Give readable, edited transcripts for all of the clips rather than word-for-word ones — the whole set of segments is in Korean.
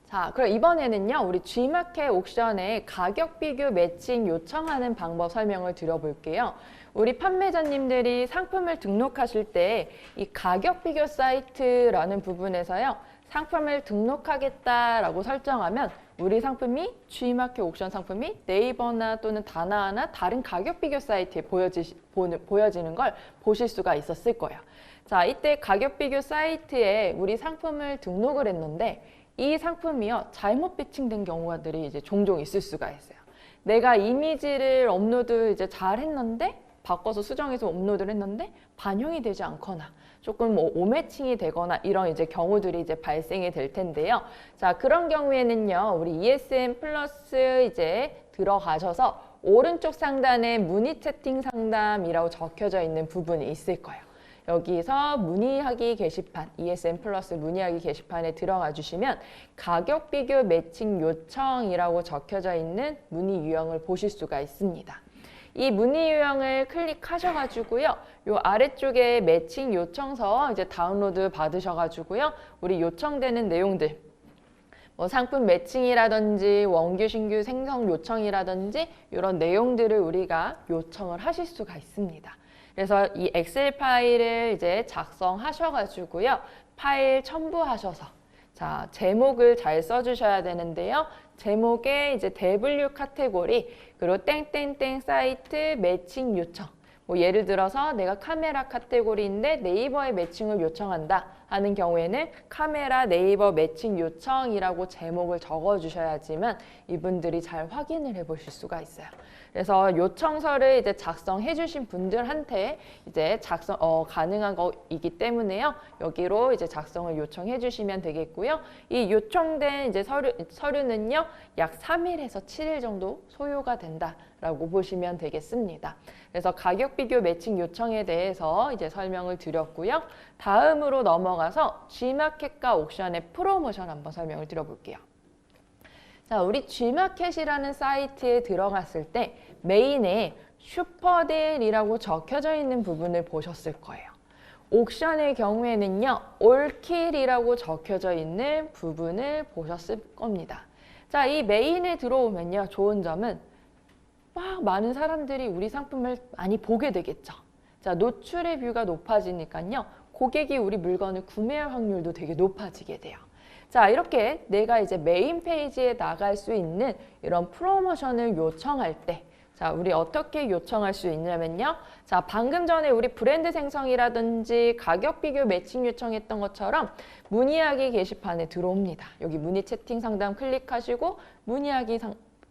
자, 그럼 이번에는요, 우리 G마켓 옥션의 가격 비교 매칭 요청하는 방법 설명을 드려볼게요. 우리 판매자님들이 상품을 등록하실 때 이 가격 비교 사이트라는 부분에서요, 상품을 등록하겠다라고 설정하면 우리 상품이 G마켓 옥션 상품이 네이버나 또는 다나아나 다른 가격 비교 사이트에 보여지는 걸 보실 수가 있었을 거예요. 자, 이때 가격 비교 사이트에 우리 상품을 등록을 했는데 이 상품이요, 잘못 배칭된 경우들이 이제 종종 있을 수가 있어요. 내가 이미지를 업로드 이제 잘 했는데, 바꿔서 수정해서 업로드를 했는데, 반영이 되지 않거나, 조금 뭐 오매칭이 되거나, 이런 이제 경우들이 이제 발생이 될 텐데요. 자, 그런 경우에는요, 우리 ESN 플러스 이제 들어가셔서 오른쪽 상단에 문의 채팅 상담이라고 적혀져 있는 부분이 있을 거예요. 여기서 문의하기 게시판, ESN 플러스 문의하기 게시판에 들어가 주시면 가격 비교 매칭 요청이라고 적혀져 있는 문의 유형을 보실 수가 있습니다. 이 문의 유형을 클릭하셔가지고요, 요 아래쪽에 매칭 요청서 이제 다운로드 받으셔가지고요, 우리 요청되는 내용들, 뭐 상품 매칭이라든지 원규 신규 생성 요청이라든지 이런 내용들을 우리가 요청을 하실 수가 있습니다. 그래서 이 엑셀 파일을 이제 작성하셔가지고요, 파일 첨부하셔서, 자, 제목을 잘 써주셔야 되는데요. 제목에 이제 대분류 카테고리, 그리고 땡땡땡 사이트 매칭 요청. 뭐 예를 들어서 내가 카메라 카테고리인데 네이버에 매칭을 요청한다 하는 경우에는 카메라 네이버 매칭 요청이라고 제목을 적어주셔야지만 이분들이 잘 확인을 해 보실 수가 있어요. 그래서 요청서를 이제 작성해 주신 분들한테 이제 가능한 거이기 때문에요. 여기로 이제 작성을 요청해 주시면 되겠고요. 이 요청된 이제 서류는요, 약 3일에서 7일 정도 소요가 된다라고 보시면 되겠습니다. 그래서 가격 비교 매칭 요청에 대해서 이제 설명을 드렸고요. 다음으로 넘어가서 G마켓과 옥션의 프로모션 한번 설명을 드려볼게요. 자, 우리 G마켓이라는 사이트에 들어갔을 때 메인에 슈퍼딜이라고 적혀져 있는 부분을 보셨을 거예요. 옥션의 경우에는요, 올킬이라고 적혀져 있는 부분을 보셨을 겁니다. 자, 이 메인에 들어오면요, 좋은 점은 막 많은 사람들이 우리 상품을 많이 보게 되겠죠. 자, 노출의 뷰가 높아지니까요, 고객이 우리 물건을 구매할 확률도 되게 높아지게 돼요. 자, 이렇게 내가 이제 메인 페이지에 나갈 수 있는 이런 프로모션을 요청할 때, 자, 우리 어떻게 요청할 수 있냐면요. 자, 방금 전에 우리 브랜드 생성이라든지 가격 비교 매칭 요청했던 것처럼 문의하기 게시판에 들어옵니다. 여기 문의 채팅 상담 클릭하시고 문의하기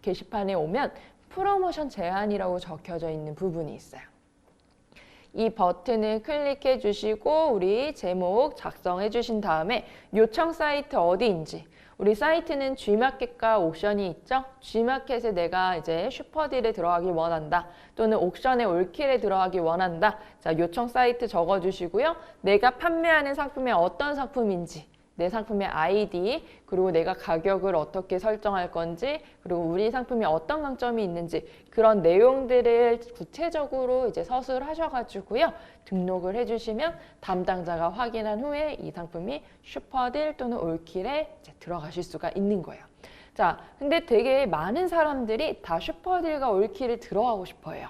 게시판에 오면 프로모션 제한이라고 적혀져 있는 부분이 있어요. 이 버튼을 클릭해 주시고 우리 제목 작성해 주신 다음에 요청 사이트 어디인지, 우리 사이트는 G마켓과 옥션이 있죠. G마켓에 내가 이제 슈퍼딜에 들어가길 원한다, 또는 옥션의 올킬에 들어가길 원한다. 자, 요청 사이트 적어 주시고요. 내가 판매하는 상품이 어떤 상품인지, 내 상품의 아이디, 그리고 내가 가격을 어떻게 설정할 건지, 그리고 우리 상품이 어떤 강점이 있는지, 그런 내용들을 구체적으로 이제 서술하셔가지고요, 등록을 해주시면 담당자가 확인한 후에 이 상품이 슈퍼딜 또는 올킬에 이제 들어가실 수가 있는 거예요. 자, 근데 되게 많은 사람들이 다 슈퍼딜과 올킬을 들어가고 싶어 해요.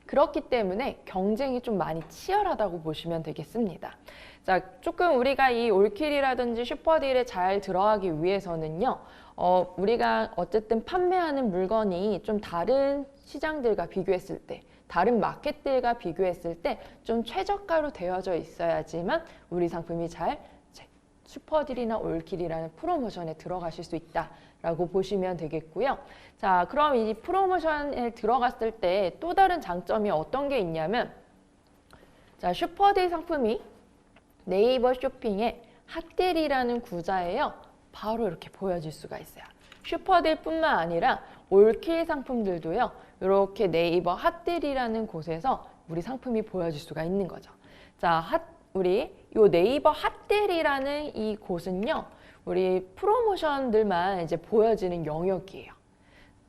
그렇기 때문에 경쟁이 좀 많이 치열하다고 보시면 되겠습니다. 자, 조금 우리가 이 올킬이라든지 슈퍼딜에 잘 들어가기 위해서는요, 우리가 어쨌든 판매하는 물건이 좀 다른 시장들과 비교했을 때, 다른 마켓들과 비교했을 때 좀 최저가로 되어져 있어야지만 우리 상품이 잘 슈퍼딜이나 올킬이라는 프로모션에 들어가실 수 있다라고 보시면 되겠고요. 자, 그럼 이 프로모션에 들어갔을 때 또 다른 장점이 어떤 게 있냐면, 자, 슈퍼딜 상품이 네이버 쇼핑에 핫딜이라는 구좌에요, 바로 이렇게 보여질 수가 있어요. 슈퍼딜뿐만 아니라 올킬 상품들도요, 이렇게 네이버 핫딜이라는 곳에서 우리 상품이 보여질 수가 있는 거죠. 자, 우리 요 네이버 핫딜이라는 이 곳은요, 우리 프로모션들만 이제 보여지는 영역이에요.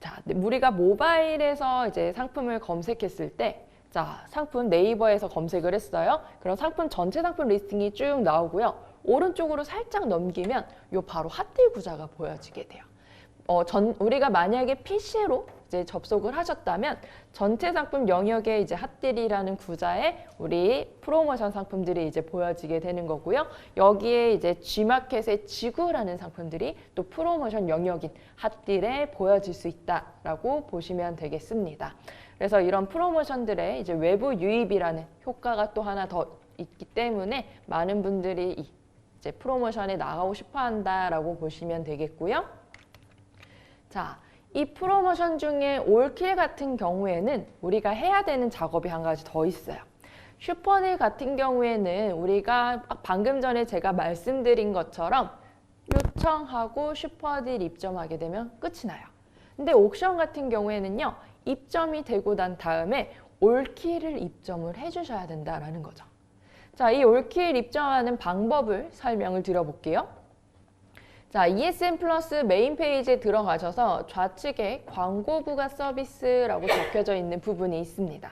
자, 우리가 모바일에서 이제 상품을 검색했을 때, 자, 상품 네이버에서 검색을 했어요. 그럼 상품 전체 상품 리스팅이 쭉 나오고요. 오른쪽으로 살짝 넘기면 요 바로 핫딜 구자가 보여지게 돼요. 우리가 만약에 PC로 이제 접속을 하셨다면 전체 상품 영역에 이제 핫딜이라는 구자에 우리 프로모션 상품들이 이제 보여지게 되는 거고요. 여기에 이제 G마켓의 지구라는 상품들이 또 프로모션 영역인 핫딜에 보여질 수 있다라고 보시면 되겠습니다. 그래서 이런 프로모션들의 이제 외부 유입이라는 효과가 또 하나 더 있기 때문에 많은 분들이 이제 프로모션에 나가고 싶어 한다라고 보시면 되겠고요. 자, 이 프로모션 중에 올킬 같은 경우에는 우리가 해야 되는 작업이 한 가지 더 있어요. 슈퍼딜 같은 경우에는 우리가 방금 전에 제가 말씀드린 것처럼 요청하고 슈퍼딜 입점하게 되면 끝이 나요. 근데 옥션 같은 경우에는요, 입점이 되고 난 다음에 올킬을 입점을 해주셔야 된다라는 거죠. 자, 이 올킬 입점하는 방법을 설명을 드려볼게요. 자, ESN 플러스 메인 페이지에 들어가셔서 좌측에 광고 부가 서비스라고 적혀져 있는 부분이 있습니다.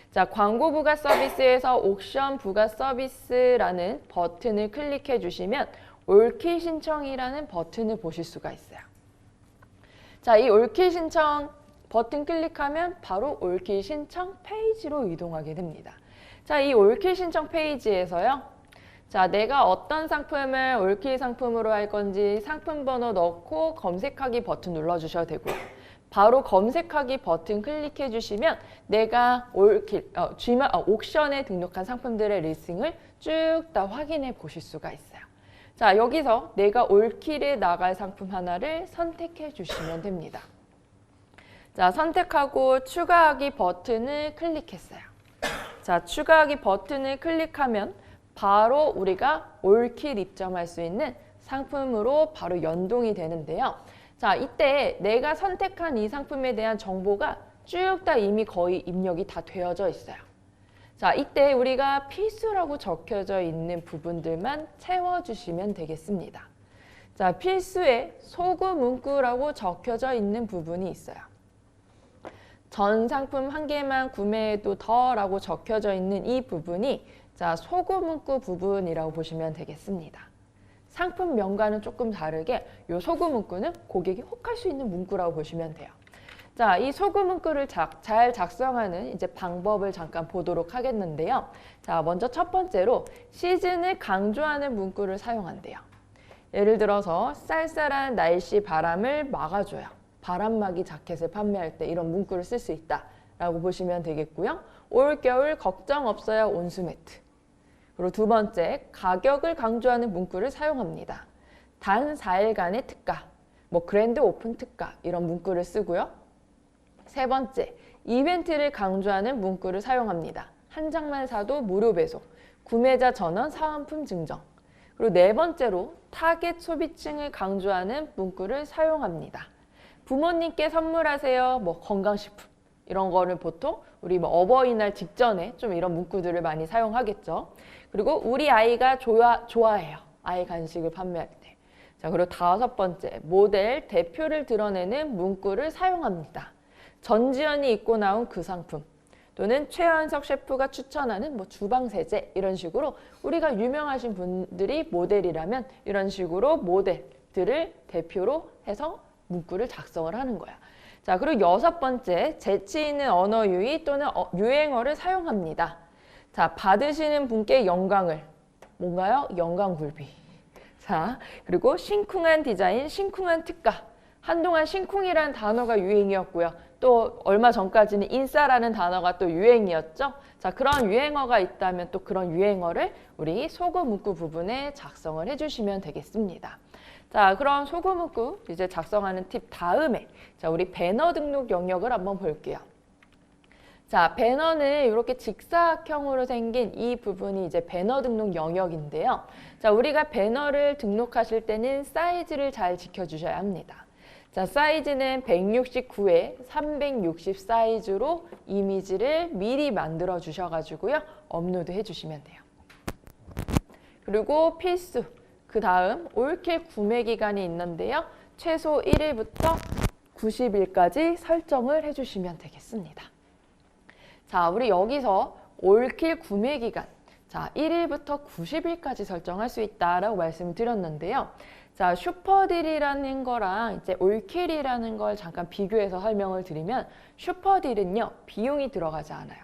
자, 광고 부가 서비스에서 옥션 부가 서비스라는 버튼을 클릭해 주시면 올킬 신청이라는 버튼을 보실 수가 있어요. 자, 이 올킬 신청 버튼 클릭하면 바로 올킬 신청 페이지로 이동하게 됩니다. 자, 이 올킬 신청 페이지에서요. 자, 내가 어떤 상품을 올킬 상품으로 할 건지 상품 번호 넣고 검색하기 버튼 눌러주셔도 되고요. 바로 검색하기 버튼 클릭해 주시면 내가 올킬, 옥션에 등록한 상품들의 리스팅을 쭉 다 확인해 보실 수가 있어요. 자, 여기서 내가 올킬에 나갈 상품 하나를 선택해 주시면 됩니다. 자, 선택하고 추가하기 버튼을 클릭했어요. 자, 추가하기 버튼을 클릭하면 바로 우리가 올킬 입점할 수 있는 상품으로 바로 연동이 되는데요. 자, 이때 내가 선택한 이 상품에 대한 정보가 쭉 다 이미 거의 입력이 다 되어져 있어요. 자, 이때 우리가 필수라고 적혀져 있는 부분들만 채워주시면 되겠습니다. 자, 필수에 소구 문구라고 적혀져 있는 부분이 있어요. 전 상품 한 개만 구매해도 더라고 적혀져 있는 이 부분이 자, 소구 문구 부분이라고 보시면 되겠습니다. 상품명과는 조금 다르게 이 소구 문구는 고객이 혹할 수 있는 문구라고 보시면 돼요. 자, 이 소구 문구를 잘 작성하는 이제 방법을 잠깐 보도록 하겠는데요. 자, 먼저 첫 번째로 시즌을 강조하는 문구를 사용한대요. 예를 들어서 쌀쌀한 날씨 바람을 막아줘요. 바람막이 자켓을 판매할 때 이런 문구를 쓸 수 있다라고 보시면 되겠고요. 올겨울 걱정 없어요 온수 매트. 그리고 두 번째, 가격을 강조하는 문구를 사용합니다. 단 4일간의 특가, 뭐 그랜드 오픈 특가 이런 문구를 쓰고요. 세 번째, 이벤트를 강조하는 문구를 사용합니다. 한 장만 사도 무료 배송, 구매자 전원 사은품 증정. 그리고 네 번째로 타겟 소비층을 강조하는 문구를 사용합니다. 부모님께 선물하세요, 뭐 건강식품 이런 거를 보통 우리 뭐 어버이날 직전에 좀 이런 문구들을 많이 사용하겠죠. 그리고 우리 아이가 좋아해요. 아이 간식을 판매할 때. 자, 그리고 다섯 번째, 모델 대표를 드러내는 문구를 사용합니다. 전지현이 입고 나온 그 상품 또는 최현석 셰프가 추천하는 뭐 주방세제 이런 식으로 우리가 유명하신 분들이 모델이라면 이런 식으로 모델들을 대표로 해서 문구를 작성을 하는 거야. 자, 그리고 여섯 번째, 재치 있는 언어 유희 또는 유행어를 사용합니다. 자, 받으시는 분께 영광을, 뭔가요? 영광굴비. 자, 그리고 심쿵한 디자인, 심쿵한 특가. 한동안 심쿵이라는 단어가 유행이었고요. 또 얼마 전까지는 인싸라는 단어가 또 유행이었죠. 자, 그런 유행어가 있다면 또 그런 유행어를 우리 소구 문구 부분에 작성을 해주시면 되겠습니다. 자, 그럼 소구 문구 이제 작성하는 팁 다음에 자, 우리 배너 등록 영역을 한번 볼게요. 자, 배너는 이렇게 직사각형으로 생긴 이 부분이 이제 배너 등록 영역인데요. 자, 우리가 배너를 등록하실 때는 사이즈를 잘 지켜주셔야 합니다. 자, 사이즈는 169에 360 사이즈로 이미지를 미리 만들어 주셔가지고요. 업로드 해주시면 돼요. 그리고 필수, 그 다음 올킬 구매 기간이 있는데요. 최소 1일부터 90일까지 설정을 해주시면 되겠습니다. 자, 우리 여기서 올킬 구매 기간, 자, 1일부터 90일까지 설정할 수 있다라고 말씀드렸는데요. 자, 슈퍼딜이라는 거랑 이제 올킬이라는 걸 잠깐 비교해서 설명을 드리면 슈퍼딜은요, 비용이 들어가지 않아요.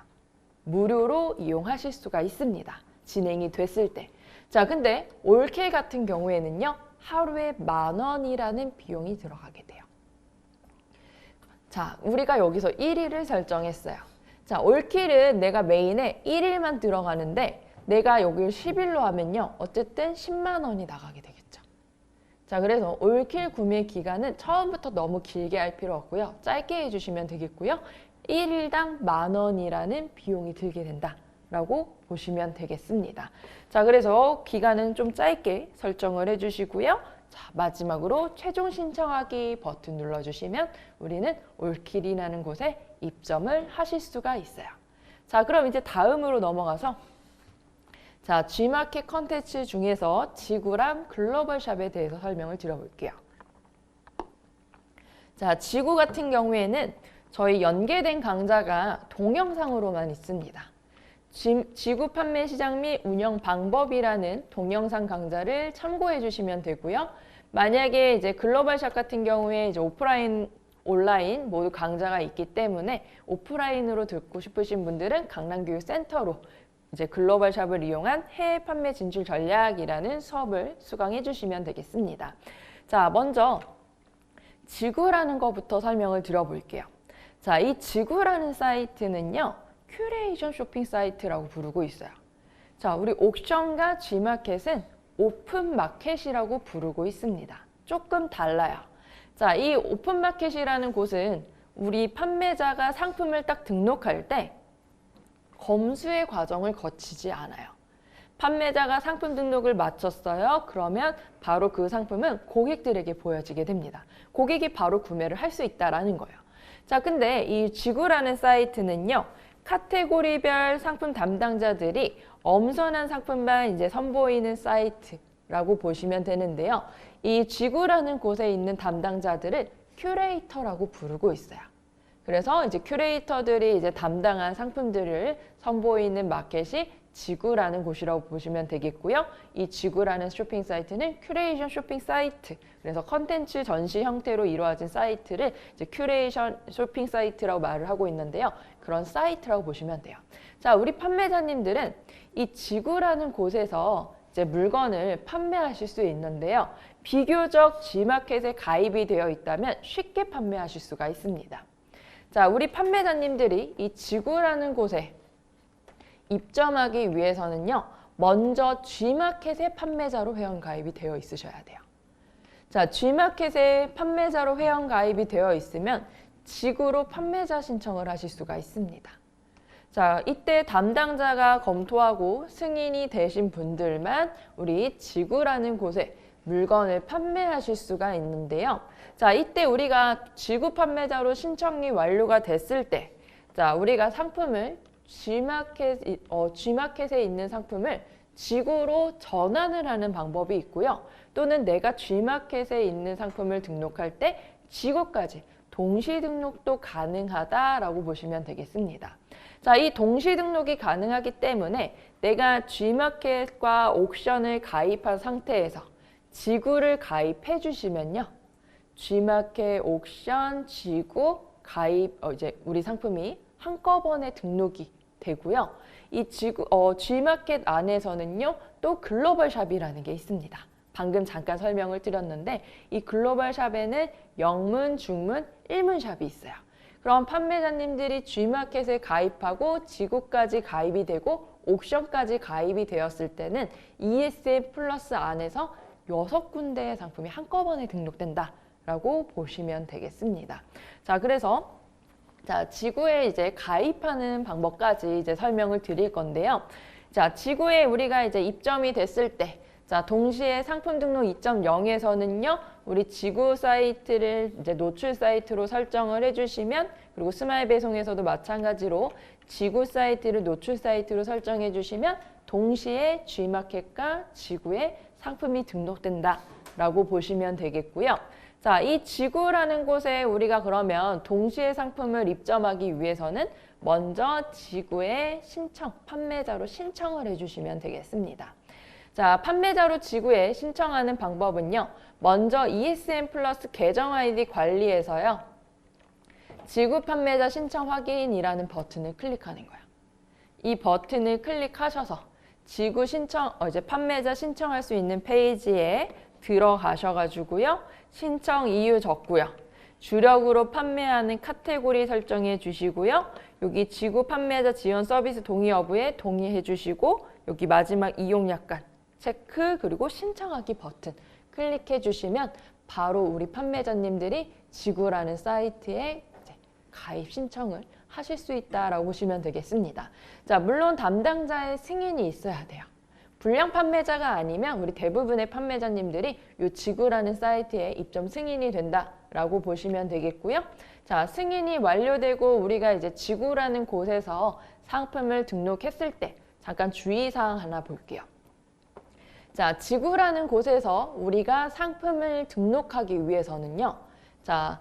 무료로 이용하실 수가 있습니다. 진행이 됐을 때. 자, 근데 올킬 같은 경우에는요, 하루에 10,000원이라는 비용이 들어가게 돼요. 자, 우리가 여기서 1일을 설정했어요. 자, 올킬은 내가 메인에 1일만 들어가는데 내가 여기를 10일로 하면요, 어쨌든 10만 원이 나가게 되겠죠. 자, 그래서 올킬 구매 기간은 처음부터 너무 길게 할 필요 없고요. 짧게 해주시면 되겠고요. 1일당 10,000원이라는 비용이 들게 된다라고 보시면 되겠습니다. 자, 그래서 기간은 좀 짧게 설정을 해주시고요. 자, 마지막으로 최종 신청하기 버튼 눌러주시면 우리는 올킬이라는 곳에 입점을 하실 수가 있어요. 자, 그럼 이제 다음으로 넘어가서 자, G마켓 컨텐츠 중에서 지구랑 글로벌샵에 대해서 설명을 드려볼게요. 자, 지구 같은 경우에는 저희 연계된 강좌가 동영상으로만 있습니다. 지구 판매 시장 및 운영 방법이라는 동영상 강좌를 참고해 주시면 되고요. 만약에 이제 글로벌샵 같은 경우에 이제 오프라인, 온라인 모두 강좌가 있기 때문에 오프라인으로 듣고 싶으신 분들은 강남교육센터로 이제 글로벌샵을 이용한 해외 판매 진출 전략이라는 수업을 수강해 주시면 되겠습니다. 자, 먼저 지구라는 것부터 설명을 드려볼게요. 자, 이 지구라는 사이트는요, 큐레이션 쇼핑 사이트라고 부르고 있어요. 자, 우리 옥션과 G마켓은 오픈마켓이라고 부르고 있습니다. 조금 달라요. 자, 이 오픈마켓이라는 곳은 우리 판매자가 상품을 딱 등록할 때 검수의 과정을 거치지 않아요. 판매자가 상품 등록을 마쳤어요. 그러면 바로 그 상품은 고객들에게 보여지게 됩니다. 고객이 바로 구매를 할 수 있다라는 거예요. 자, 근데 이 지구라는 사이트는요, 카테고리별 상품 담당자들이 엄선한 상품만 이제 선보이는 사이트라고 보시면 되는데요. 이 지구라는 곳에 있는 담당자들을 큐레이터라고 부르고 있어요. 그래서 이제 큐레이터들이 이제 담당한 상품들을 선보이는 마켓이 지구라는 곳이라고 보시면 되겠고요. 이 지구라는 쇼핑 사이트는 큐레이션 쇼핑 사이트, 그래서 컨텐츠 전시 형태로 이루어진 사이트를 이제 큐레이션 쇼핑 사이트라고 말을 하고 있는데요. 그런 사이트라고 보시면 돼요. 자, 우리 판매자님들은 이 지구라는 곳에서 이제 물건을 판매하실 수 있는데요. 비교적 G마켓에 가입이 되어 있다면 쉽게 판매하실 수가 있습니다. 자, 우리 판매자님들이 이 지구라는 곳에 입점하기 위해서는요, 먼저 G마켓의 판매자로 회원가입이 되어 있으셔야 돼요. 자, G마켓의 판매자로 회원가입이 되어 있으면 지구로 판매자 신청을 하실 수가 있습니다. 자, 이때 담당자가 검토하고 승인이 되신 분들만 우리 지구라는 곳에 물건을 판매하실 수가 있는데요. 자, 이때 우리가 지구 판매자로 신청이 완료가 됐을 때, 자, 우리가 상품을 G마켓에 있는 상품을 지구로 전환을 하는 방법이 있고요. 또는 내가 G마켓에 있는 상품을 등록할 때 지구까지 동시 등록도 가능하다라고 보시면 되겠습니다. 자, 이 동시 등록이 가능하기 때문에 내가 G마켓과 옥션을 가입한 상태에서 지구를 가입해 주시면요. G마켓, 옥션, 지구 가입, 이제 우리 상품이 한꺼번에 등록이 되고요. 이 G마켓 안에서는요, 또 글로벌샵이라는 게 있습니다. 방금 잠깐 설명을 드렸는데 이 글로벌샵에는 영문, 중문, 일문샵이 있어요. 그럼 판매자님들이 G마켓에 가입하고 지구까지 가입이 되고 옥션까지 가입이 되었을 때는 ESN 플러스 안에서 6군데의 상품이 한꺼번에 등록된다라고 보시면 되겠습니다. 자, 그래서 자, 지구에 이제 가입하는 방법까지 이제 설명을 드릴 건데요. 자, 지구에 우리가 이제 입점이 됐을 때, 자, 동시에 상품 등록 2.0에서는요, 우리 지구 사이트를 이제 노출 사이트로 설정을 해주시면, 그리고 스마일 배송에서도 마찬가지로 지구 사이트를 노출 사이트로 설정해 주시면, 동시에 G마켓과 지구에 상품이 등록된다라고 보시면 되겠고요. 자, 이 지구라는 곳에 우리가 그러면 동시에 상품을 입점하기 위해서는 먼저 지구에 판매자로 신청을 해주시면 되겠습니다. 자, 판매자로 지구에 신청하는 방법은요. 먼저 ESN 플러스 계정 아이디 관리에서요. 지구 판매자 신청 확인이라는 버튼을 클릭하는 거예요. 이 버튼을 클릭하셔서 지구 이제 판매자 신청할 수 있는 페이지에 들어가셔가지고요. 신청 이유 적고요. 주력으로 판매하는 카테고리 설정해 주시고요. 여기 지구 판매자 지원 서비스 동의 여부에 동의해 주시고 여기 마지막 이용 약관 체크 그리고 신청하기 버튼 클릭해 주시면 바로 우리 판매자님들이 지구라는 사이트에 이제 가입 신청을 하실 수 있다라고 보시면 되겠습니다. 자, 물론 담당자의 승인이 있어야 돼요. 불량 판매자가 아니면 우리 대부분의 판매자님들이 이 지구라는 사이트에 입점 승인이 된다라고 보시면 되겠고요. 자, 승인이 완료되고 우리가 이제 지구라는 곳에서 상품을 등록했을 때 잠깐 주의사항 하나 볼게요. 자, 지구라는 곳에서 우리가 상품을 등록하기 위해서는요. 자,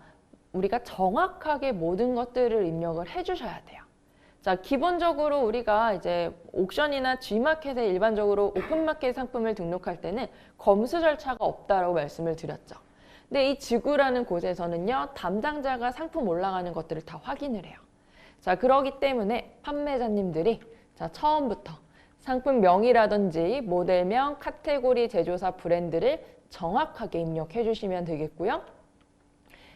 우리가 정확하게 모든 것들을 입력을 해주셔야 돼요. 자, 기본적으로 우리가 이제 옥션이나 G마켓에 일반적으로 오픈마켓 상품을 등록할 때는 검수 절차가 없다라고 말씀을 드렸죠. 근데 이 지구라는 곳에서는요, 담당자가 상품 올라가는 것들을 다 확인을 해요. 자, 그러기 때문에 판매자님들이 자, 처음부터 상품명이라든지 모델명, 카테고리, 제조사, 브랜드를 정확하게 입력해 주시면 되겠고요.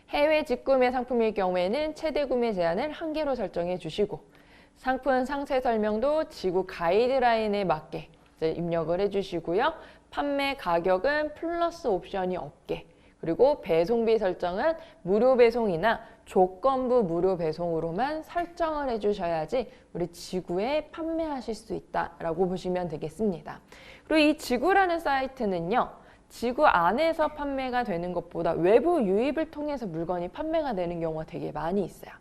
해외 직구매 상품일 경우에는 최대 구매 제한을 1개로 설정해 주시고 상품 상세 설명도 지구 가이드라인에 맞게 입력을 해주시고요. 판매 가격은 플러스 옵션이 없게 그리고 배송비 설정은 무료 배송이나 조건부 무료 배송으로만 설정을 해주셔야지 우리 지구에 판매하실 수 있다라고 보시면 되겠습니다. 그리고 이 지구라는 사이트는요. 지구 안에서 판매가 되는 것보다 외부 유입을 통해서 물건이 판매가 되는 경우가 되게 많이 있어요.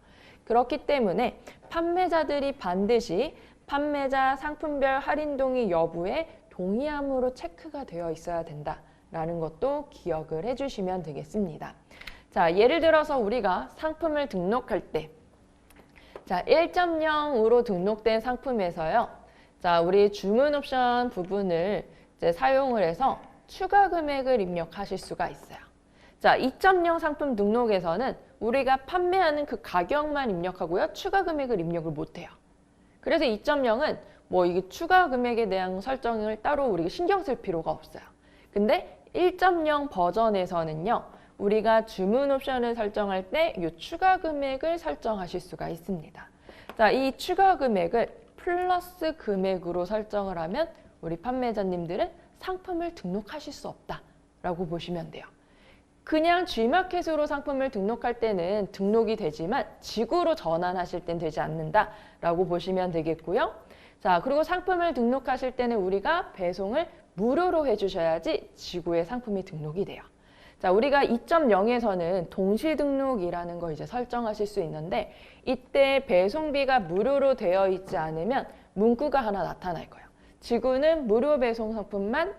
그렇기 때문에 판매자들이 반드시 판매자 상품별 할인 동의 여부에 동의함으로 체크가 되어 있어야 된다라는 것도 기억을 해주시면 되겠습니다. 자, 예를 들어서 우리가 상품을 등록할 때 자, 1.0으로 등록된 상품에서요. 자, 우리 주문 옵션 부분을 이제 사용을 해서 추가 금액을 입력하실 수가 있어요. 자, 2.0 상품 등록에서는 우리가 판매하는 그 가격만 입력하고요. 추가 금액을 입력을 못해요. 그래서 2.0은 뭐 이게 추가 금액에 대한 설정을 따로 우리가 신경 쓸 필요가 없어요. 근데 1.0 버전에서는요. 우리가 주문 옵션을 설정할 때 이 추가 금액을 설정하실 수가 있습니다. 자, 이 추가 금액을 플러스 금액으로 설정을 하면 우리 판매자님들은 상품을 등록하실 수 없다라고 보시면 돼요. 그냥 G마켓으로 상품을 등록할 때는 등록이 되지만 지구로 전환하실 땐 되지 않는다라고 보시면 되겠고요. 자, 그리고 상품을 등록하실 때는 우리가 배송을 무료로 해주셔야지 지구에 상품이 등록이 돼요. 자, 우리가 2.0에서는 동시 등록이라는 거 이제 설정하실 수 있는데 이때 배송비가 무료로 되어 있지 않으면 문구가 하나 나타날 거예요. 지구는 무료 배송 상품만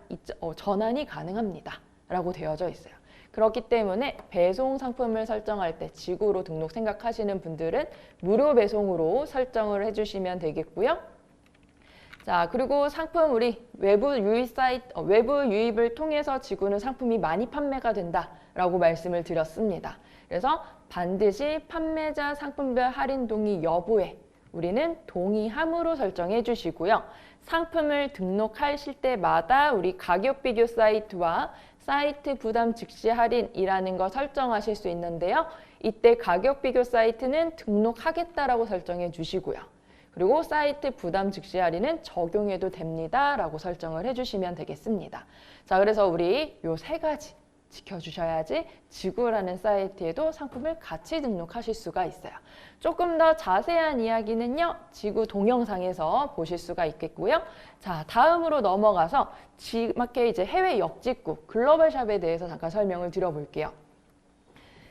전환이 가능합니다. 라고 되어져 있어요. 그렇기 때문에 배송 상품을 설정할 때 지구로 등록 생각하시는 분들은 무료 배송으로 설정을 해주시면 되겠고요. 자, 그리고 상품 우리 외부 유입을 통해서 지구는 상품이 많이 판매가 된다라고 말씀을 드렸습니다. 그래서 반드시 판매자 상품별 할인 동의 여부에 우리는 동의함으로 설정해 주시고요. 상품을 등록하실 때마다 우리 가격 비교 사이트와 사이트 부담 즉시 할인이라는 거 설정하실 수 있는데요. 이때 가격 비교 사이트는 등록하겠다라고 설정해 주시고요. 그리고 사이트 부담 즉시 할인은 적용해도 됩니다라고 설정을 해주시면 되겠습니다. 자, 그래서 우리 요 세 가지 지켜주셔야지 지구라는 사이트에도 상품을 같이 등록하실 수가 있어요. 조금 더 자세한 이야기는요. 지구 동영상에서 보실 수가 있겠고요. 자, 다음으로 넘어가서 G마켓 이제 해외 역직구 글로벌샵에 대해서 잠깐 설명을 드려볼게요.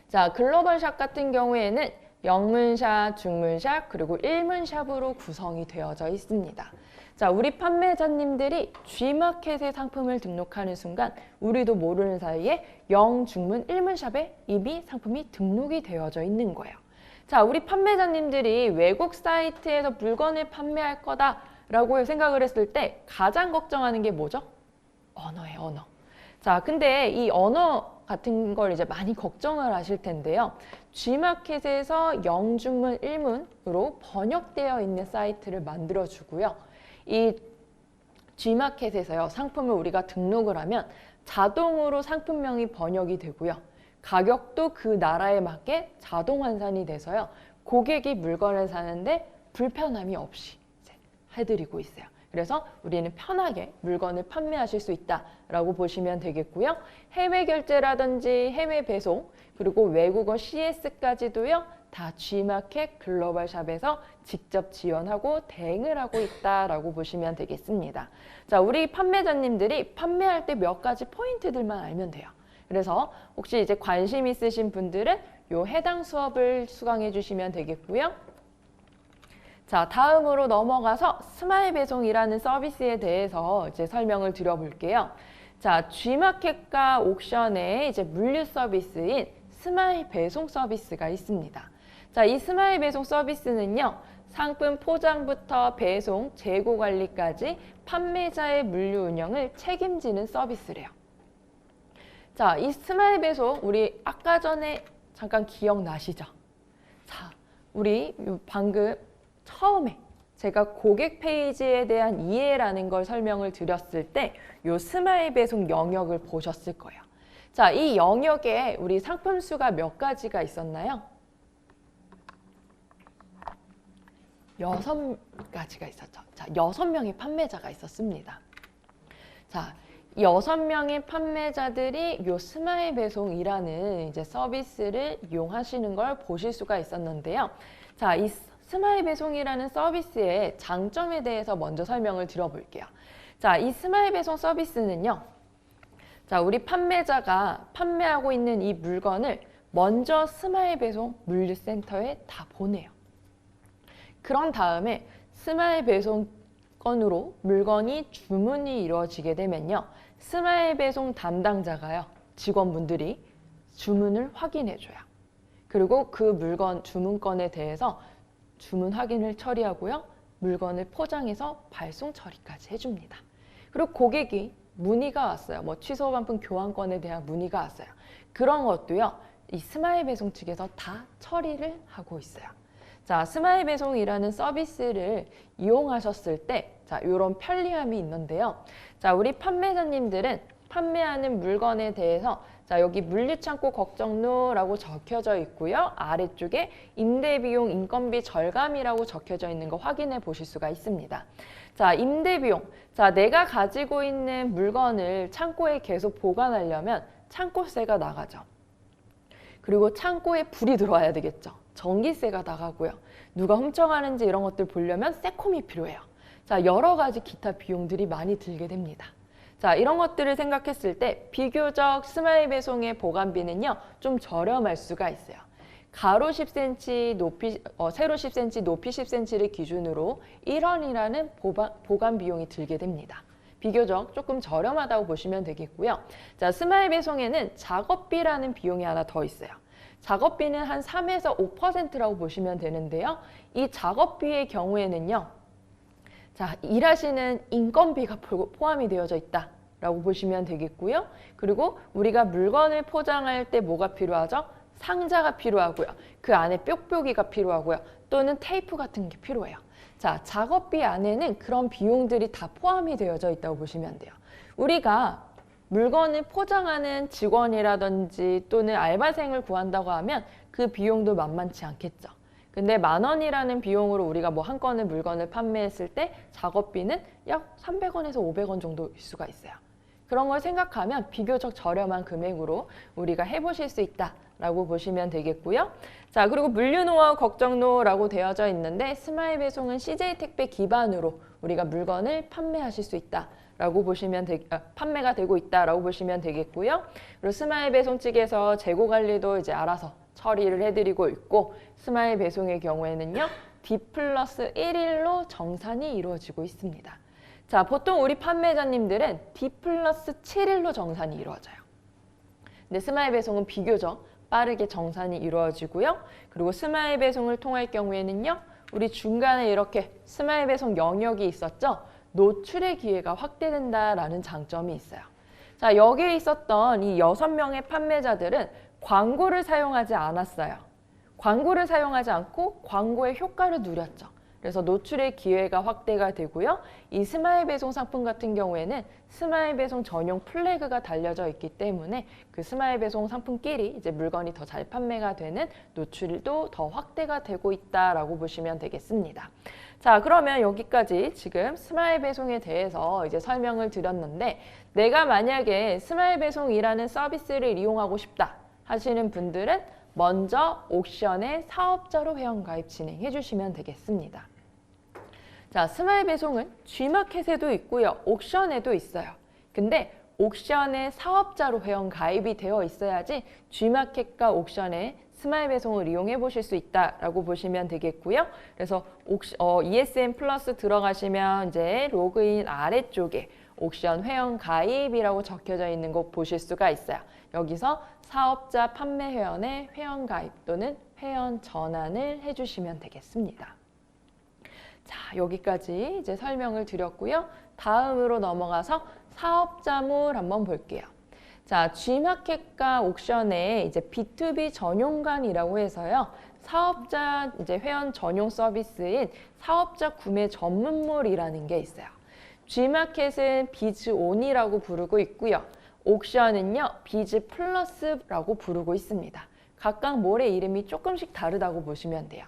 자, 글로벌샵 같은 경우에는 영문샵, 중문샵, 그리고 일문샵으로 구성이 되어져 있습니다. 자, 우리 판매자님들이 G마켓에 상품을 등록하는 순간 우리도 모르는 사이에 영중문, 일문샵에 이미 상품이 등록이 되어져 있는 거예요. 자, 우리 판매자님들이 외국 사이트에서 물건을 판매할 거다라고 생각을 했을 때 가장 걱정하는 게 뭐죠? 언어예요, 언어. 자, 근데 이 언어 같은 걸 이제 많이 걱정을 하실 텐데요. G마켓에서 영중문, 일문으로 번역되어 있는 사이트를 만들어 주고요. 이 G마켓에서요, 상품을 우리가 등록을 하면 자동으로 상품명이 번역이 되고요. 가격도 그 나라에 맞게 자동 환산이 돼서요. 고객이 물건을 사는데 불편함이 없이 이제 해드리고 있어요. 그래서 우리는 편하게 물건을 판매하실 수 있다라고 보시면 되겠고요. 해외 결제라든지 해외 배송, 그리고 외국어 CS까지도요. 다 G마켓 글로벌샵에서 직접 지원하고 대행을 하고 있다라고 보시면 되겠습니다. 자, 우리 판매자님들이 판매할 때 몇 가지 포인트들만 알면 돼요. 그래서 혹시 이제 관심 있으신 분들은 요 해당 수업을 수강해 주시면 되겠고요. 자, 다음으로 넘어가서 스마일 배송이라는 서비스에 대해서 이제 설명을 드려볼게요. 자, G마켓과 옥션의 이제 물류 서비스인 스마일 배송 서비스가 있습니다. 자, 이 스마일 배송 서비스는요, 상품 포장부터 배송, 재고 관리까지 판매자의 물류 운영을 책임지는 서비스래요. 자, 이 스마일 배송 우리 아까 전에 잠깐 기억나시죠? 자, 우리 방금 처음에 제가 고객 페이지에 대한 이해라는 걸 설명을 드렸을 때 이 스마일 배송 영역을 보셨을 거예요. 자, 이 영역에 우리 상품 수가 몇 가지가 있었나요? 6가지가 있었죠. 자, 6명의 판매자가 있었습니다. 자, 6명의 판매자들이 이 스마일 배송이라는 이제 서비스를 이용하시는 걸 보실 수가 있었는데요. 자, 이 스마일 배송이라는 서비스의 장점에 대해서 먼저 설명을 드려볼게요. 자, 이 스마일 배송 서비스는요. 자, 우리 판매자가 판매하고 있는 이 물건을 먼저 스마일 배송 물류센터에 다 보내요. 그런 다음에 스마일 배송 건으로 물건이 주문이 이루어지게 되면요. 스마일 배송 담당자가요. 직원분들이 주문을 확인해줘요. 그리고 그 물건 주문건에 대해서 주문 확인을 처리하고요. 물건을 포장해서 발송 처리까지 해줍니다. 그리고 고객이 문의가 왔어요. 뭐 취소 반품 교환권에 대한 문의가 왔어요. 그런 것도요. 이 스마일 배송 측에서 다 처리를 하고 있어요. 자, 스마일 배송이라는 서비스를 이용하셨을 때, 자, 이런 편리함이 있는데요. 자, 우리 판매자님들은 판매하는 물건에 대해서 자, 여기 물류창고 걱정노라고 적혀져 있고요. 아래쪽에 임대비용, 인건비 절감이라고 적혀져 있는 거 확인해 보실 수가 있습니다. 자, 임대비용. 자, 내가 가지고 있는 물건을 창고에 계속 보관하려면 창고세가 나가죠. 그리고 창고에 불이 들어와야 되겠죠. 전기세가 나가고요. 누가 훔쳐가는지 이런 것들 보려면 세콤이 필요해요. 자, 여러 가지 기타 비용들이 많이 들게 됩니다. 자, 이런 것들을 생각했을 때 비교적 스마일 배송의 보관비는요, 좀 저렴할 수가 있어요. 가로 10cm, 세로 10cm, 높이 10cm를 기준으로 1원이라는 보관 비용이 들게 됩니다. 비교적 조금 저렴하다고 보시면 되겠고요. 자, 스마일 배송에는 작업비라는 비용이 하나 더 있어요. 작업비는 한 3에서 5%라고 보시면 되는데요. 이 작업비의 경우에는요. 자, 일하시는 인건비가 포함이 되어져 있다라고 보시면 되겠고요. 그리고 우리가 물건을 포장할 때 뭐가 필요하죠? 상자가 필요하고요. 그 안에 뾱뾱이가 필요하고요. 또는 테이프 같은 게 필요해요. 자, 작업비 안에는 그런 비용들이 다 포함이 되어져 있다고 보시면 돼요. 우리가 물건을 포장하는 직원이라든지 또는 알바생을 구한다고 하면 그 비용도 만만치 않겠죠. 근데 10,000원이라는 비용으로 우리가 뭐 한 건의 물건을 판매했을 때 작업비는 약 300원에서 500원 정도일 수가 있어요. 그런 걸 생각하면 비교적 저렴한 금액으로 우리가 해보실 수 있다라고 보시면 되겠고요. 자, 그리고 물류 노하우 걱정노라고 되어져 있는데 스마일 배송은 CJ 택배 기반으로 우리가 물건을 판매하실 수 있다라고 보시면 판매가 되고 있다라고 보시면 되겠고요. 그리고 스마일 배송 측에서 재고 관리도 이제 알아서 처리를 해드리고 있고 스마일 배송의 경우에는요. D+1일로 정산이 이루어지고 있습니다. 자, 보통 우리 판매자님들은 D+7일로 정산이 이루어져요. 근데 스마일 배송은 비교적 빠르게 정산이 이루어지고요. 그리고 스마일 배송을 통할 경우에는요. 우리 중간에 이렇게 스마일 배송 영역이 있었죠. 노출의 기회가 확대된다라는 장점이 있어요. 자, 여기에 있었던 이 6명의 판매자들은 광고를 사용하지 않았어요. 광고를 사용하지 않고 광고의 효과를 누렸죠. 그래서 노출의 기회가 확대가 되고요. 이 스마일 배송 상품 같은 경우에는 스마일 배송 전용 플래그가 달려져 있기 때문에 그 스마일 배송 상품끼리 이제 물건이 더 잘 판매가 되는 노출도 더 확대가 되고 있다라고 보시면 되겠습니다. 자, 그러면 여기까지 지금 스마일 배송에 대해서 이제 설명을 드렸는데 내가 만약에 스마일 배송이라는 서비스를 이용하고 싶다 하시는 분들은 먼저 옥션의 사업자로 회원가입 진행해 주시면 되겠습니다. 자, 스마일 배송은 G마켓에도 있고요. 옥션에도 있어요. 근데 옥션의 사업자로 회원 가입이 되어 있어야지 G마켓과 옥션의 스마일 배송을 이용해 보실 수 있다라고 보시면 되겠고요. 그래서 ESN 플러스 들어가시면 이제 로그인 아래쪽에 옥션 회원 가입이라고 적혀져 있는 곳 보실 수가 있어요. 여기서 사업자 판매 회원의 회원 가입 또는 회원 전환을 해주시면 되겠습니다. 자, 여기까지 이제 설명을 드렸고요. 다음으로 넘어가서 사업자물 한번 볼게요. 자, G마켓과 옥션에 이제 B2B 전용관이라고 해서요. 사업자 이제 회원 전용 서비스인 사업자 구매 전문몰이라는 게 있어요. G마켓은 비즈온이라고 부르고 있고요. 옥션은요, 비즈 플러스라고 부르고 있습니다. 각각 몰의 이름이 조금씩 다르다고 보시면 돼요.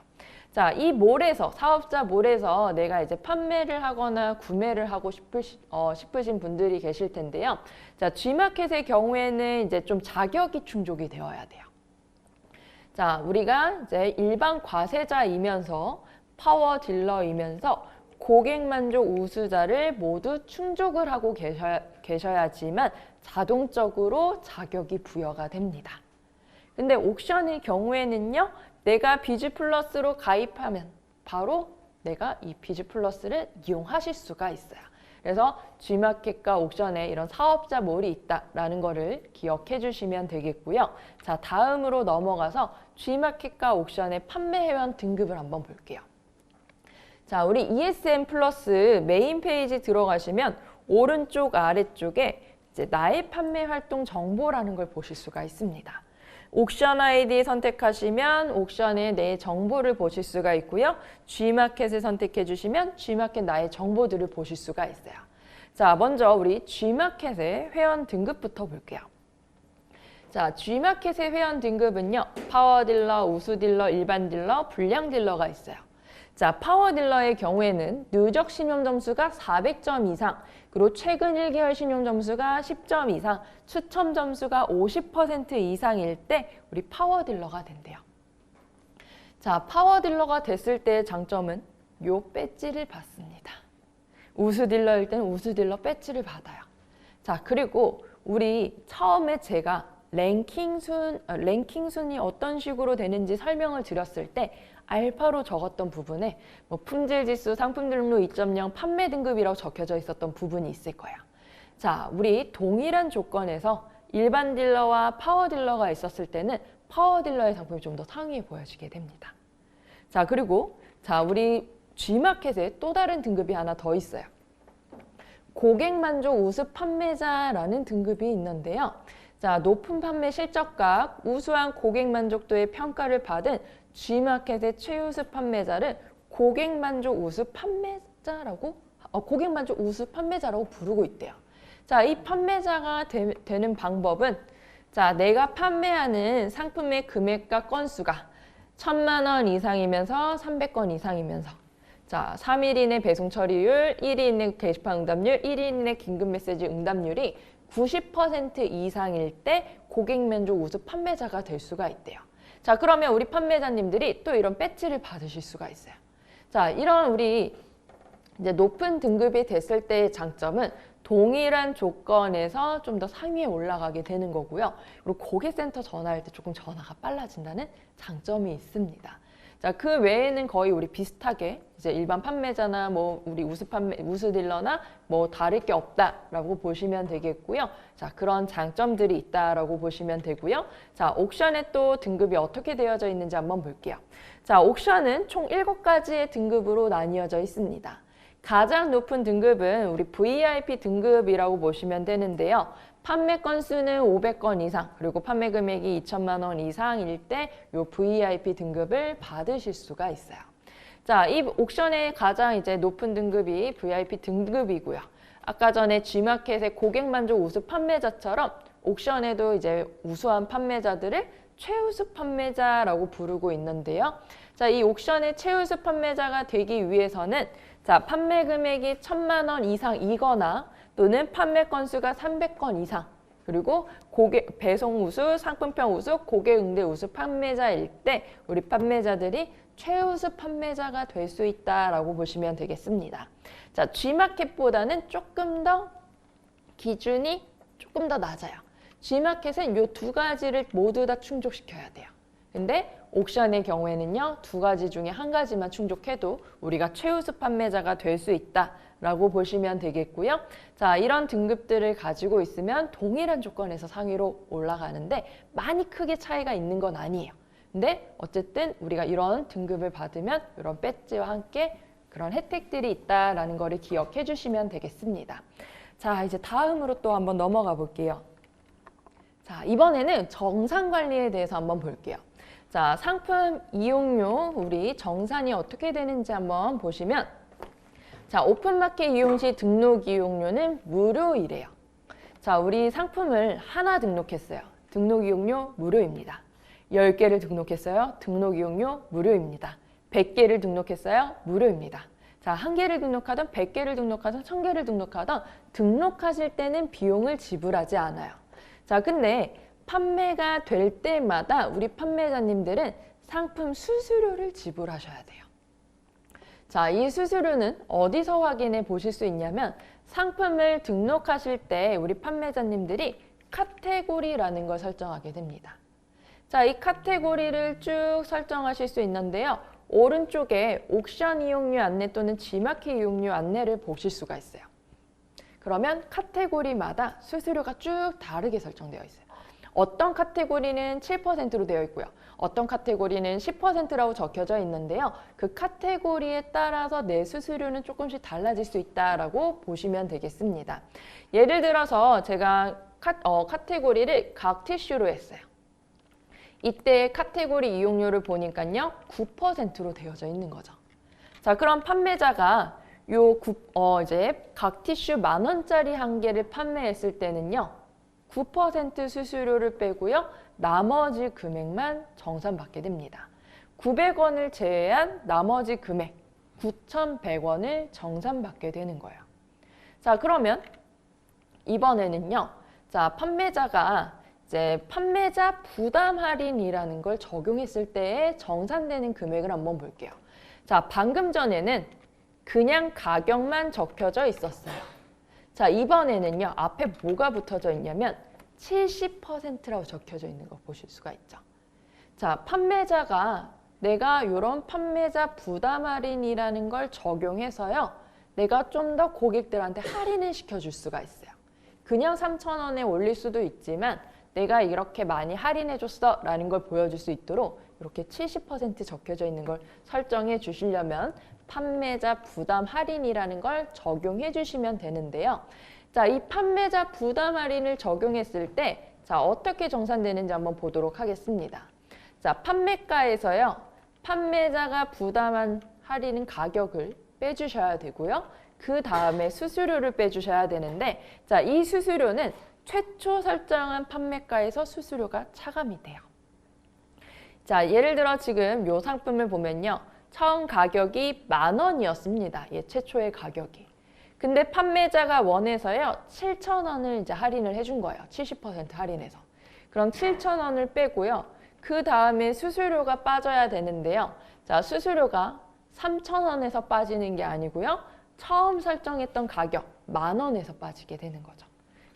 자, 이 몰에서, 사업자 몰에서 내가 이제 판매를 하거나 구매를 하고 싶으신 분들이 계실 텐데요. 자, G마켓의 경우에는 이제 좀 자격이 충족이 되어야 돼요. 자, 우리가 이제 일반 과세자이면서 파워 딜러이면서 고객 만족 우수자를 모두 충족을 하고 계셔야지만 자동적으로 자격이 부여가 됩니다. 근데 옥션의 경우에는요, 내가 비즈 플러스로 가입하면 바로 내가 이 비즈 플러스를 이용하실 수가 있어요. 그래서 G마켓과 옥션에 이런 사업자 몰이 있다라는 거를 기억해 주시면 되겠고요. 자, 다음으로 넘어가서 G마켓과 옥션의 판매 회원 등급을 한번 볼게요. 자, 우리 ESN 플러스 메인 페이지 들어가시면 오른쪽 아래쪽에 이제 나의 판매 활동 정보라는 걸 보실 수가 있습니다. 옥션 아이디 선택하시면 옥션의 내 정보를 보실 수가 있고요. G마켓을 선택해 주시면 G마켓 나의 정보들을 보실 수가 있어요. 자, 먼저 우리 G마켓의 회원 등급부터 볼게요. 자, G마켓의 회원 등급은요. 파워딜러, 우수딜러, 일반 딜러, 불량 딜러가 있어요. 자, 파워딜러의 경우에는 누적 신용점수가 400점 이상, 그리고 최근 1개월 신용점수가 10점 이상, 추첨 점수가 50% 이상일 때 우리 파워딜러가 된대요. 자, 파워딜러가 됐을 때의 장점은 요 배지를 받습니다. 우수딜러일 때는 우수딜러 배지를 받아요. 자, 그리고 우리 처음에 제가 랭킹 순위 어떤 식으로 되는지 설명을 드렸을 때 알파로 적었던 부분에 뭐 품질지수, 상품 등록 2.0, 판매 등급이라고 적혀져 있었던 부분이 있을 거예요. 자, 우리 동일한 조건에서 일반 딜러와 파워 딜러가 있었을 때는 파워 딜러의 상품이 좀 더 상위에 보여지게 됩니다. 자, 그리고 자, 우리 G마켓에 또 다른 등급이 하나 더 있어요. 고객 만족 우수 판매자라는 등급이 있는데요. 자, 높은 판매 실적과 우수한 고객 만족도의 평가를 받은 G마켓의 최우수 판매자를 고객 만족 우수 판매자라고 부르고 있대요. 자, 이 판매자가 되는 방법은 자, 내가 판매하는 상품의 금액과 건수가 1,000만 원 이상이면서 300건 이상이면서 자, 3일 이내 배송 처리율, 1일 이내 게시판 응답률, 1일 이내 긴급 메시지 응답률이 90% 이상일 때 고객 만족 우수 판매자가 될 수가 있대요. 자, 그러면 우리 판매자님들이 또 이런 배지를 받으실 수가 있어요. 자, 이런 우리 이제 높은 등급이 됐을 때의 장점은 동일한 조건에서 좀 더 상위에 올라가게 되는 거고요. 그리고 고객센터 전화할 때 조금 전화가 빨라진다는 장점이 있습니다. 자, 그 외에는 거의 우리 비슷하게 이제 일반 판매자나 뭐 우리 우수 딜러나 뭐 다를 게 없다라고 보시면 되겠고요. 자, 그런 장점들이 있다라고 보시면 되고요. 자, 옥션의 또 등급이 어떻게 되어져 있는지 한번 볼게요. 자, 옥션은 총 7가지의 등급으로 나뉘어져 있습니다. 가장 높은 등급은 우리 VIP 등급이라고 보시면 되는데요. 판매 건수는 500건 이상, 그리고 판매 금액이 2천만 원 이상일 때 이 VIP 등급을 받으실 수가 있어요. 자, 이 옥션의 가장 이제 높은 등급이 VIP 등급이고요. 아까 전에 G마켓의 고객 만족 우수 판매자처럼 옥션에도 이제 우수한 판매자들을 최우수 판매자라고 부르고 있는데요. 자, 이 옥션의 최우수 판매자가 되기 위해서는 자, 판매 금액이 1,000만 원 이상이거나 또는 판매 건수가 300건 이상, 그리고 고객 배송 우수, 상품평 우수, 고객 응대 우수 판매자일 때 우리 판매자들이 최우수 판매자가 될 수 있다라고 보시면 되겠습니다. 자, G마켓보다는 조금 더 기준이 조금 더 낮아요. G마켓은 이 2가지를 모두 다 충족시켜야 돼요. 근데 옥션의 경우에는요, 2가지 중에 1가지만 충족해도 우리가 최우수 판매자가 될 수 있다라고 보시면 되겠고요. 자, 이런 등급들을 가지고 있으면 동일한 조건에서 상위로 올라가는데 많이 크게 차이가 있는 건 아니에요. 근데 어쨌든 우리가 이런 등급을 받으면 이런 배지와 함께 그런 혜택들이 있다라는 거를 기억해 주시면 되겠습니다. 자, 이제 다음으로 또 한번 넘어가 볼게요. 자, 이번에는 정산 관리에 대해서 한번 볼게요. 자, 상품 이용료 우리 정산이 어떻게 되는지 한번 보시면, 자, 오픈마켓 이용 시 등록 이용료는 무료이래요. 자, 우리 상품을 하나 등록했어요. 등록 이용료 무료입니다. 10개를 등록했어요. 등록 이용료 무료입니다. 100개를 등록했어요. 무료입니다. 자, 1개를 등록하든 100개를 등록하든 1000개를 등록하든 등록하실 때는 비용을 지불하지 않아요. 자, 근데 판매가 될 때마다 우리 판매자님들은 상품 수수료를 지불하셔야 돼요. 자, 이 수수료는 어디서 확인해 보실 수 있냐면 상품을 등록하실 때 우리 판매자님들이 카테고리라는 걸 설정하게 됩니다. 자, 이 카테고리를 쭉 설정하실 수 있는데요. 오른쪽에 옥션 이용료 안내 또는 G마켓 이용료 안내를 보실 수가 있어요. 그러면 카테고리마다 수수료가 쭉 다르게 설정되어 있어요. 어떤 카테고리는 7%로 되어 있고요. 어떤 카테고리는 10%라고 적혀져 있는데요. 그 카테고리에 따라서 내 수수료는 조금씩 달라질 수 있다라고 보시면 되겠습니다. 예를 들어서 제가 카테고리를 각 티슈로 했어요. 이때 카테고리 이용료를 보니까요. 9%로 되어져 있는 거죠. 자, 그럼 판매자가 이제 각 티슈 10,000원짜리 1개를 판매했을 때는요. 9% 수수료를 빼고요. 나머지 금액만 정산받게 됩니다. 900원을 제외한 나머지 금액 9,100원을 정산받게 되는 거예요. 자, 그러면 이번에는요. 자, 판매자가 이제 판매자 부담 할인이라는 걸 적용했을 때에 정산되는 금액을 한번 볼게요. 자, 방금 전에는 그냥 가격만 적혀져 있었어요. 자, 이번에는요. 앞에 뭐가 붙어져 있냐면 70%라고 적혀져 있는 거 보실 수가 있죠. 자, 판매자가 내가 이런 판매자 부담 할인이라는 걸 적용해서요. 내가 좀 더 고객들한테 할인을 시켜줄 수가 있어요. 그냥 3,000원에 올릴 수도 있지만 내가 이렇게 많이 할인해줬어 라는 걸 보여줄 수 있도록 이렇게 70% 적혀져 있는 걸 설정해 주시려면 판매자 부담 할인이라는 걸 적용해 주시면 되는데요. 자, 이 판매자 부담 할인을 적용했을 때 자, 어떻게 정산되는지 한번 보도록 하겠습니다. 자, 판매가에서요. 판매자가 부담한 할인은 가격을 빼주셔야 되고요. 그 다음에 수수료를 빼주셔야 되는데 자, 이 수수료는 최초 설정한 판매가에서 수수료가 차감이 돼요. 자, 예를 들어 지금 이 상품을 보면요. 처음 가격이 10,000원이었습니다. 최초의 가격이. 근데 판매자가 원해서요. 7,000원을 이제 할인을 해준 거예요. 70% 할인해서. 그럼 7,000원을 빼고요. 그 다음에 수수료가 빠져야 되는데요. 자, 수수료가 3,000원에서 빠지는 게 아니고요. 처음 설정했던 가격 10,000원에서 빠지게 되는 거죠.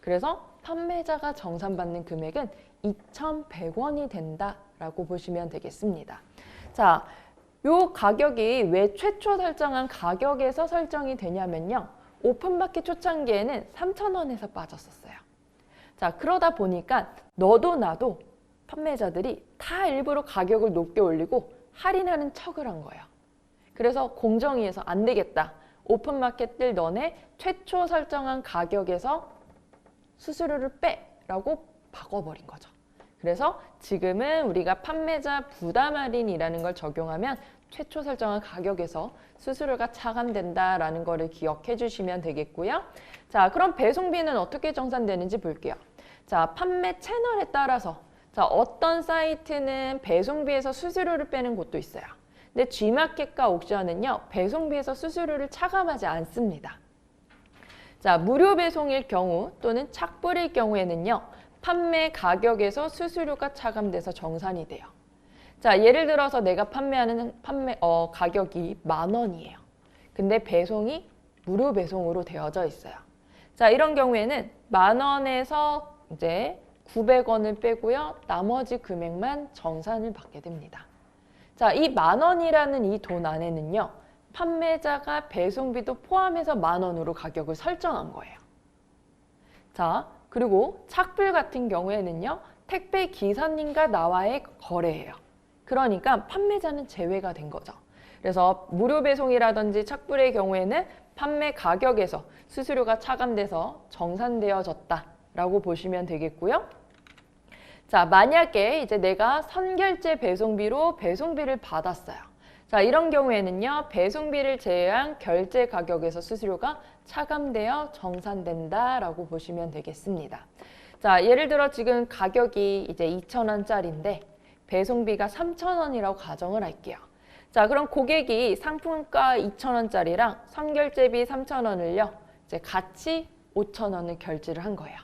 그래서 판매자가 정산받는 금액은 2,100원이 된다라고 보시면 되겠습니다. 자, 요 가격이 왜 최초 설정한 가격에서 설정이 되냐면요. 오픈마켓 초창기에는 3,000원에서 빠졌었어요. 자, 그러다 보니까 너도 나도 판매자들이 다 일부러 가격을 높게 올리고 할인하는 척을 한 거예요. 그래서 공정위에서 안 되겠다. 오픈마켓들 너네 최초 설정한 가격에서 수수료를 빼라고 바꿔버린 거죠. 그래서 지금은 우리가 판매자 부담 할인이라는 걸 적용하면 최초 설정한 가격에서 수수료가 차감된다라는 거를 기억해 주시면 되겠고요. 자, 그럼 배송비는 어떻게 정산되는지 볼게요. 자, 판매 채널에 따라서 자, 어떤 사이트는 배송비에서 수수료를 빼는 곳도 있어요. 근데 G마켓과 옥션은요, 배송비에서 수수료를 차감하지 않습니다. 자, 무료 배송일 경우 또는 착불일 경우에는요, 판매 가격에서 수수료가 차감돼서 정산이 돼요. 자, 예를 들어서 내가 판매하는 가격이 10,000원이에요. 근데 배송이 무료 배송으로 되어져 있어요. 자, 이런 경우에는 10,000원에서 이제 900원을 빼고요. 나머지 금액만 정산을 받게 됩니다. 자, 이 10,000원이라는 이 돈 안에는요. 판매자가 배송비도 포함해서 10,000원으로 가격을 설정한 거예요. 자, 그리고 착불 같은 경우에는요. 택배 기사님과 나와의 거래예요. 그러니까 판매자는 제외가 된 거죠. 그래서 무료 배송이라든지 착불의 경우에는 판매 가격에서 수수료가 차감돼서 정산되어졌다라고 보시면 되겠고요. 자, 만약에 이제 내가 선결제 배송비로 배송비를 받았어요. 자, 이런 경우에는요, 배송비를 제외한 결제 가격에서 수수료가 차감되어 정산된다라고 보시면 되겠습니다. 자, 예를 들어 지금 가격이 이제 2,000원짜리인데 배송비가 3,000원이라고 가정을 할게요. 자, 그럼 고객이 상품가 2,000원짜리랑 선결제비 3,000원을요, 이제 같이 5,000원을 결제를 한 거예요.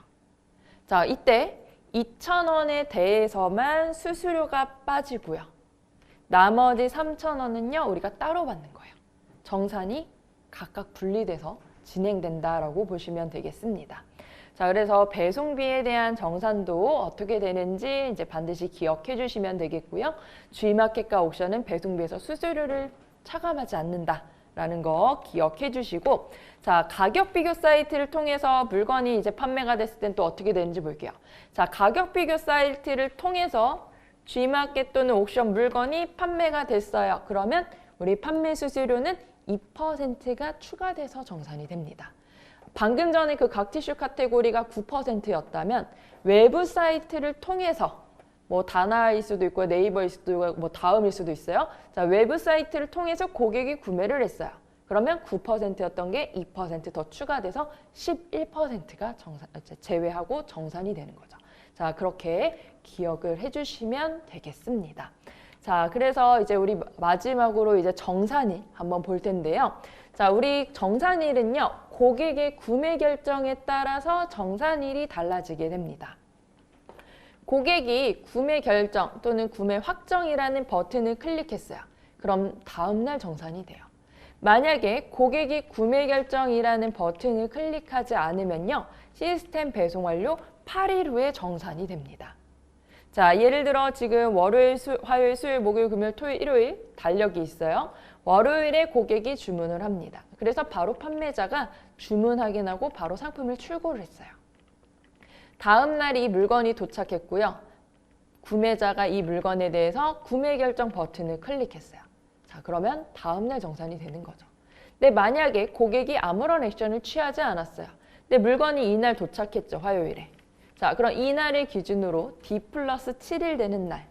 자, 이때 2,000원에 대해서만 수수료가 빠지고요. 나머지 3,000원은요, 우리가 따로 받는 거예요. 정산이 각각 분리돼서 진행된다라고 보시면 되겠습니다. 자, 그래서 배송비에 대한 정산도 어떻게 되는지 이제 반드시 기억해 주시면 되겠고요. G마켓과 옥션은 배송비에서 수수료를 차감하지 않는다라는 거 기억해 주시고, 자, 가격 비교 사이트를 통해서 물건이 이제 판매가 됐을 땐 또 어떻게 되는지 볼게요. 자, 가격 비교 사이트를 통해서 G마켓 또는 옥션 물건이 판매가 됐어요. 그러면 우리 판매 수수료는 2%가 추가돼서 정산이 됩니다. 방금 전에 그 각티슈 카테고리가 9%였다면 외부 사이트를 통해서 뭐 다나일 수도 있고 네이버일 수도 있고 뭐 다음일 수도 있어요. 자, 외부 사이트를 통해서 고객이 구매를 했어요. 그러면 9%였던 게 2% 더 추가돼서 11%가 제외하고 정산이 되는 거죠. 자, 그렇게 기억을 해주시면 되겠습니다. 자, 그래서 이제 우리 마지막으로 이제 정산일 한번 볼 텐데요. 자, 우리 정산일은요, 고객의 구매 결정에 따라서 정산일이 달라지게 됩니다. 고객이 구매 결정 또는 구매 확정이라는 버튼을 클릭했어요. 그럼 다음날 정산이 돼요. 만약에 고객이 구매 결정이라는 버튼을 클릭하지 않으면요, 시스템 배송 완료 8일 후에 정산이 됩니다. 자, 예를 들어 지금 월요일, 화요일, 수요일, 목요일, 금요일, 토요일, 일요일 달력이 있어요. 월요일에 고객이 주문을 합니다. 그래서 바로 판매자가 주문 확인하고 바로 상품을 출고를 했어요. 다음 날 이 물건이 도착했고요. 구매자가 이 물건에 대해서 구매 결정 버튼을 클릭했어요. 자, 그러면 다음 날 정산이 되는 거죠. 근데 만약에 고객이 아무런 액션을 취하지 않았어요. 근데 물건이 이날 도착했죠, 화요일에. 자, 그럼 이날을 기준으로 D+7일 되는 날,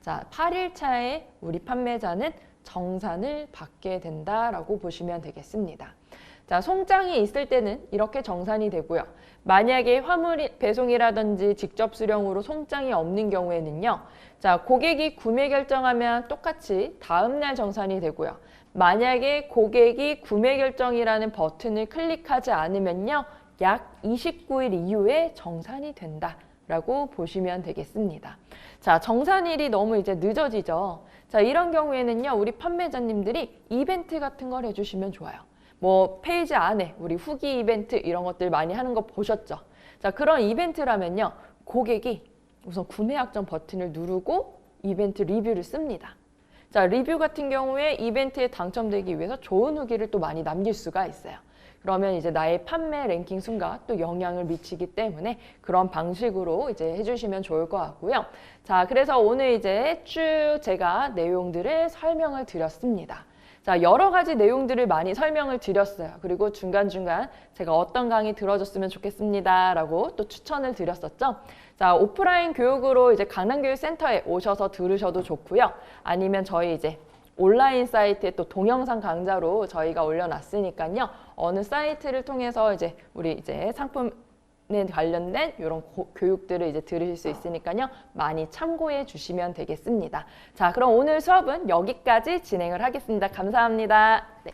자, 8일 차에 우리 판매자는 정산을 받게 된다라고 보시면 되겠습니다. 자, 송장이 있을 때는 이렇게 정산이 되고요. 만약에 화물 배송이라든지 직접 수령으로 송장이 없는 경우에는요. 자, 고객이 구매 결정하면 똑같이 다음날 정산이 되고요. 만약에 고객이 구매 결정이라는 버튼을 클릭하지 않으면요. 약 29일 이후에 정산이 된다라고 보시면 되겠습니다. 자, 정산일이 너무 이제 늦어지죠. 자, 이런 경우에는요. 우리 판매자님들이 이벤트 같은 걸 해주시면 좋아요. 뭐 페이지 안에 우리 후기 이벤트 이런 것들 많이 하는 거 보셨죠? 자, 그런 이벤트라면요. 고객이 우선 구매 약정 버튼을 누르고 이벤트 리뷰를 씁니다. 자, 리뷰 같은 경우에 이벤트에 당첨되기 위해서 좋은 후기를 또 많이 남길 수가 있어요. 그러면 이제 나의 판매 랭킹 순가 또 영향을 미치기 때문에 그런 방식으로 이제 해주시면 좋을 것 같고요. 자, 그래서 오늘 이제 쭉 제가 내용들을 설명을 드렸습니다. 자, 여러 가지 내용들을 많이 설명을 드렸어요. 그리고 중간중간 제가 어떤 강의 들어줬으면 좋겠습니다 라고 또 추천을 드렸었죠. 자, 오프라인 교육으로 이제 강남교육센터에 오셔서 들으셔도 좋고요. 아니면 저희 이제 온라인 사이트에 또 동영상 강좌로 저희가 올려놨으니까요. 어느 사이트를 통해서 이제 우리 이제 상품에 관련된 이런 교육들을 이제 들으실 수 있으니까요. 많이 참고해 주시면 되겠습니다. 자, 그럼 오늘 수업은 여기까지 진행을 하겠습니다. 감사합니다. 네.